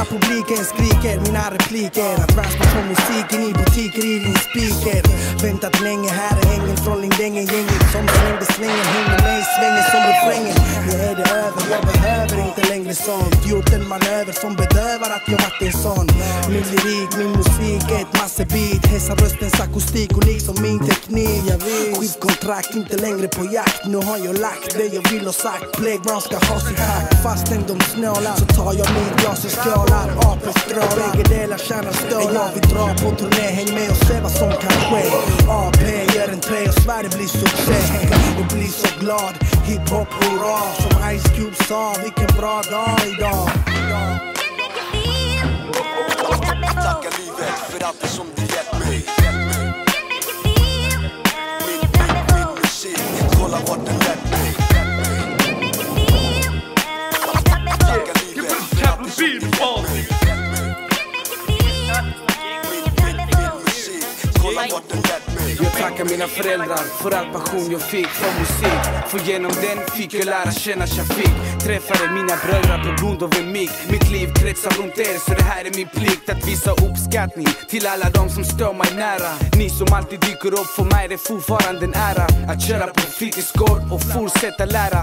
Hela publiken skriker mina repliker. Advance på musiken i butiker i din speaker. Väntat länge, här är ängeln från Lindängen-gänget som slängde slängen, hänger mig i svängen som refrängen. Nu är det över, jag behöver inte längre sånt. Gjort en manöver som bedövar att jag varit en sån. Min lyrik, min musik, ett massebeat. Hälsar röstens akustik och liksom min teknik. Jag vet, skivkontrakt, inte längre på jakt. Nu har jag lagt det jag vill ha sagt. Playground ska ha sin hack. Fastän de snålar så tar jag min glas och skålar. AP-strålar, bägge delar tjänar stålar. Jag vill dra på turné, häng med och se vad som kan ske. AP gör en trä och Sverige blir succé. Jag blir så glad, hiphop hurra. Som Ice Cube sa, vilken bra dag idag. Tackar livet för allt det som du gett mig. Min musik, kolla vart den lett mig. Tackar livet för allt det som du gett mig. Min musik, kolla vart den lett mig. Jag tackar mina föräldrar för all passion jag fick från musik. För genom den fick jag lära känna Shafiq. Träffade mina bröder på grund av en mick. Mitt liv kretsar runt er, så det här är min plikt att visa uppskattning till alla de som står mig nära. Ni som alltid dyker upp, för mig är det fortfarande en ära att köra på fritidsgård och fortsätta lära.